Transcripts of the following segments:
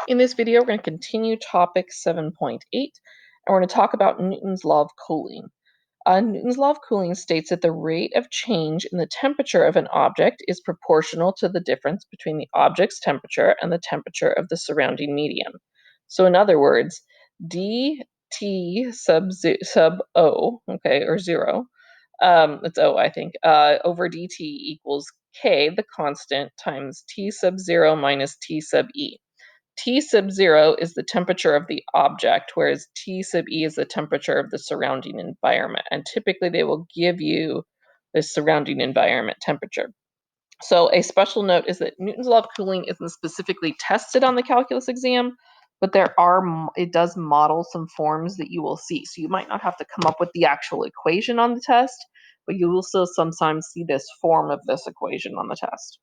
In this video, we're going to continue topic 7.8, and we're going to talk about Newton's law of cooling. Newton's law of cooling states that the rate of change in the temperature of an object is proportional to the difference between the object's temperature and the temperature of the surrounding medium. So in other words, dt sub O, okay, or 0, it's O, I think, over dt equals k, the constant, times t sub 0 minus t sub e. T sub 0 is the temperature of the object, whereas T sub E is the temperature of the surrounding environment. And typically they will give you the surrounding environment temperature. So a special note is that Newton's law of cooling isn't specifically tested on the calculus exam, but it does model some forms that you will see. So you might not have to come up with the actual equation on the test, but you will still sometimes see this form of this equation on the test.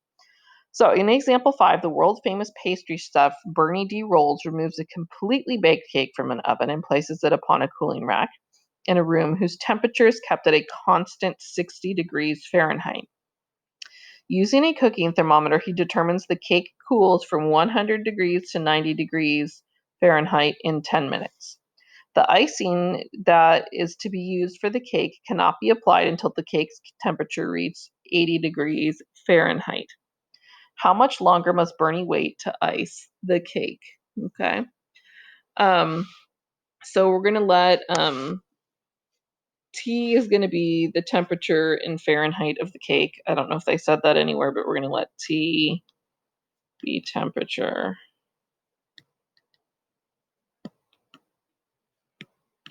So in example 5, the world famous pastry chef Bernie D. Rolls removes a completely baked cake from an oven and places it upon a cooling rack in a room whose temperature is kept at a constant 60 degrees Fahrenheit. Using a cooking thermometer, he determines the cake cools from 100 degrees to 90 degrees Fahrenheit in 10 minutes. The icing that is to be used for the cake cannot be applied until the cake's temperature reaches 80 degrees Fahrenheit. How much longer must Bernie wait to ice the cake? Okay. So we're gonna let T is gonna be the temperature in Fahrenheit of the cake. I don't know if they said that anywhere, but we're gonna let T be temperature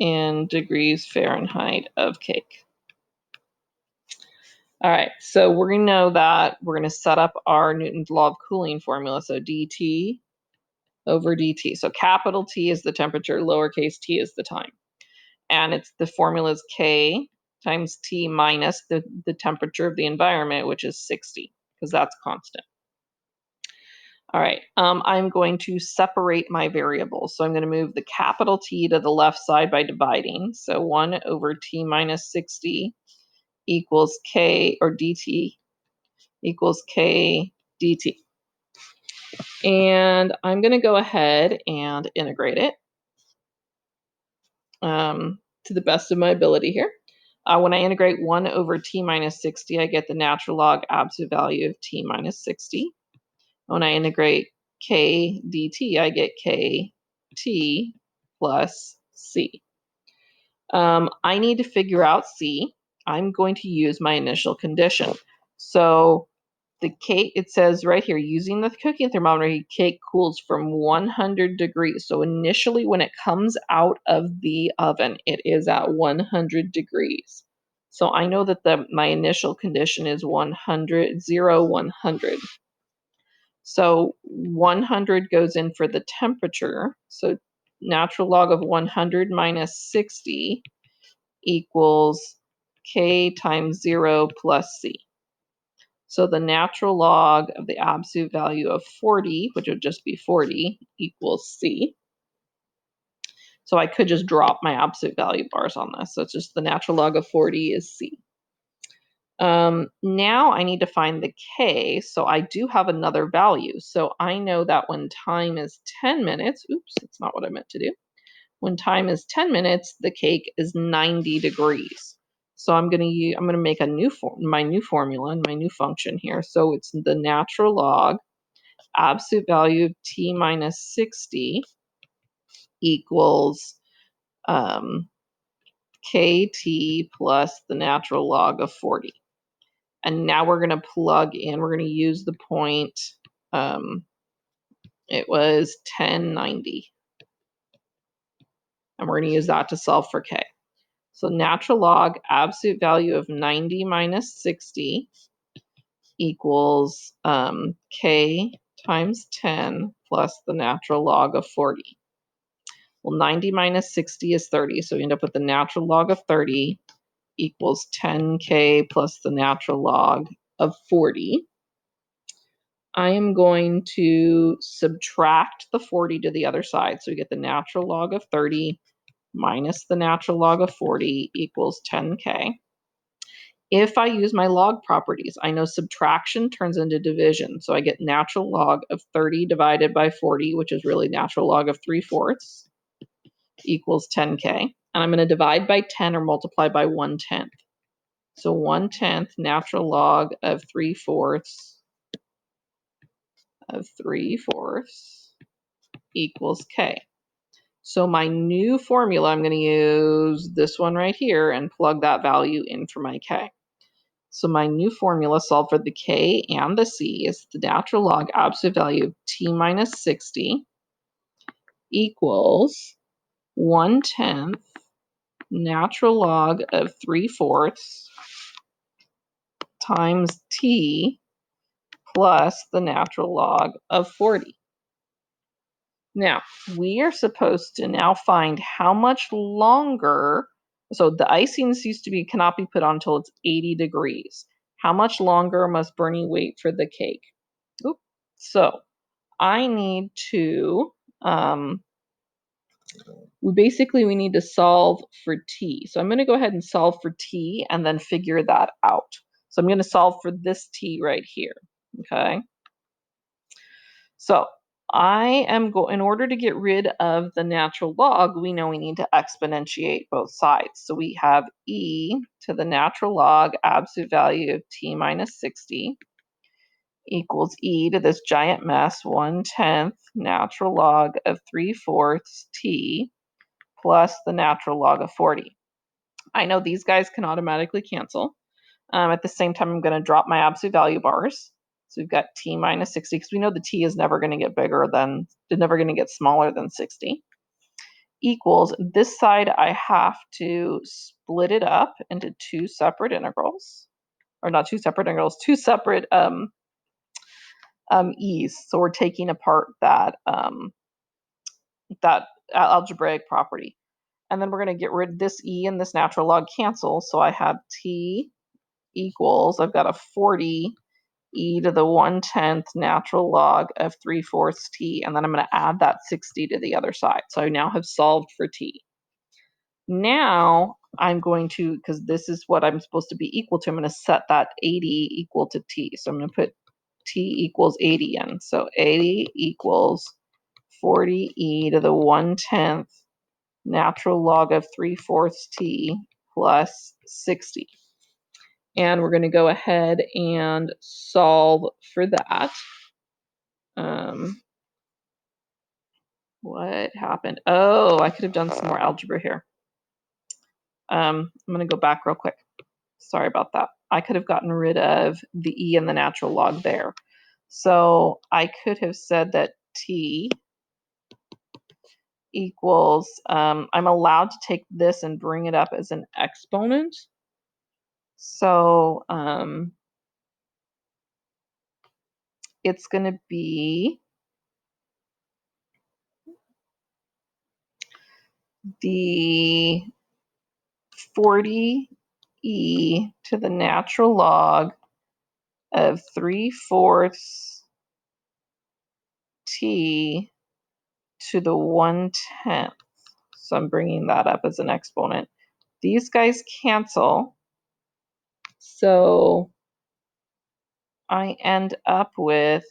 in degrees Fahrenheit of cake. All right, so we're gonna know that we're gonna set up our Newton's law of cooling formula. So dt over dt. So capital T is the temperature, lowercase t is the time. And the formula is K times T minus the temperature of the environment, which is 60, because that's constant. All right, I'm going to separate my variables. So I'm going to move the capital T to the left side by dividing. So 1 over T minus 60 equals K, or dt equals K dt. And I'm going to go ahead and integrate it to the best of my ability here. When I integrate 1 over t minus 60, I get the natural log absolute value of t minus 60. When I integrate k dt, I get kt plus c. I need to figure out c. I'm going to use my initial condition. So the cake, it says right here, using the cooking thermometer, cake cools from 100 degrees. So initially when it comes out of the oven, it is at 100 degrees. So I know that my initial condition is 100, 0, 100. So 100 goes in for the temperature. So natural log of 100 minus 60 equals k times 0 plus c. So the natural log of the absolute value of 40, which would just be 40, equals c. So I could just drop my absolute value bars on this. So it's just the natural log of 40 is c. Now I need to find the k, so I do have another value. So I know that when time is 10 minutes, oops, that's not what I meant to do. When time is 10 minutes, the cake is 90 degrees. So I'm going to make my new formula and my new function here. So it's the natural log absolute value of t minus 60 equals kt plus the natural log of 40. And now we're going to plug in, we're going to use the point, it was 1090. And we're going to use that to solve for k. So natural log absolute value of 90 minus 60 equals k times 10 plus the natural log of 40. Well, 90 minus 60 is 30, so we end up with the natural log of 30 equals 10k plus the natural log of 40. I am going to subtract the 40 to the other side, so we get the natural log of 30 minus the natural log of 40 equals 10k. If I use my log properties, I know subtraction turns into division. So I get natural log of 30 divided by 40, which is really natural log of 3/4 equals 10K. And I'm going to divide by 10 or multiply by 1/10. So 1/10 natural log of 3/4 equals K. So my new formula, I'm going to use this one right here and plug that value in for my K. So my new formula solved for the K and the C is the natural log absolute value of T minus 60 equals 1/10 natural log of 3/4 times T plus the natural log of 40. Now, we are supposed to now find how much longer, so the icing used to be cannot be put on until it's 80 degrees. How much longer must Bernie wait for the cake? Oop. So I need to, we need to solve for T. So I'm going to go ahead and solve for T and then figure that out. So I'm going to solve for this T right here, okay? So I am in order to get rid of the natural log, we know we need to exponentiate both sides. So we have e to the natural log absolute value of T minus 60 equals e to this giant mess 1/10 natural log of 3/4 T plus the natural log of 40. I know these guys can automatically cancel. At the same time, I'm going to drop my absolute value bars. So we've got T minus 60, because we know the T is never going to get never going to get smaller than 60. Equals, this side I have to split it up into two separate integrals. Or not two separate integrals, two separate e's. So we're taking apart that algebraic property. And then we're going to get rid of this e and this natural log cancel. So I have T equals, I've got a 40 e to the 1/10 natural log of 3/4 T, and then I'm going to add that 60 to the other side. So I now have solved for T. Now I'm going to, because this is what I'm supposed to be equal to, I'm going to set that 80 equal to T. So I'm going to put T equals 80 in. So 80 equals 40 e to the 1/10 natural log of 3/4 T plus 60. And we're going to go ahead and solve for that. What happened? Oh, I could have done some more algebra here. I'm going to go back real quick. Sorry about that. I could have gotten rid of the e and the natural log there. So I could have said that T equals, I'm allowed to take this and bring it up as an exponent. So it's going to be the 40 e to the natural log of 3/4 T to the 1/10. So I'm bringing that up as an exponent. These guys cancel. So I end up with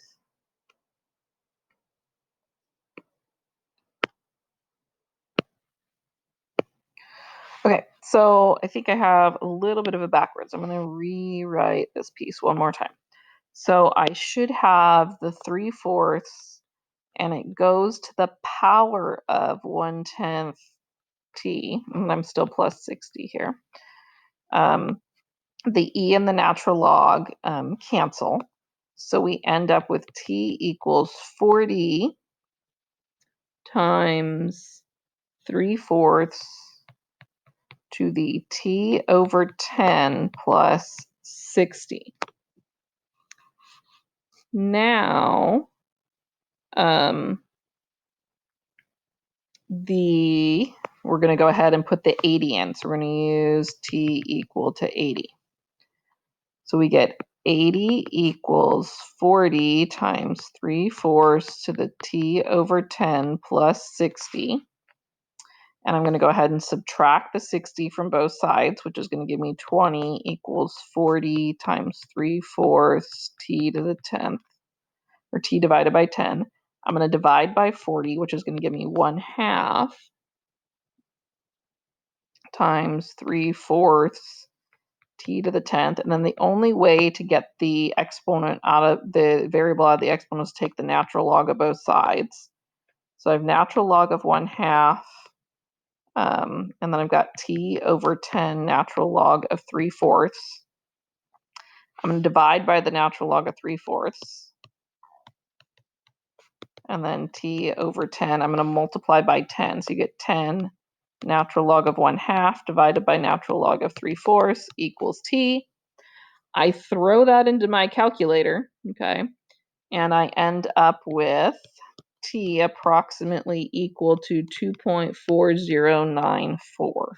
okay, so I think I have a little bit of a backwards. I'm going to rewrite this piece one more time. So I should have the 3/4, and it goes to the power of 1/10 T, and I'm still plus 60 here. The e and the natural log cancel. So we end up with T equals 40 times 3/4 to the T over 10 plus 60. Now, we're going to go ahead and put the 80 in. So we're going to use T equal to 80. So we get 80 equals 40 times 3/4 to the T over 10 plus 60. And I'm going to go ahead and subtract the 60 from both sides, which is going to give me 20 equals 40 times 3/4 t to the 10th, or t divided by 10. I'm going to divide by 40, which is going to give me 1/2 times 3/4 t to the 10th. And then the only way to get the exponent out of the variable out of the exponent is take the natural log of both sides. So I have natural log of 1/2, and then I've got t over 10 natural log of 3/4. I'm going to divide by the natural log of 3/4. And then t over 10, I'm going to multiply by 10. So you get 10 natural log of 1/2 divided by natural log of 3/4 equals t. I throw that into my calculator, okay, and I end up with t approximately equal to 2.4094.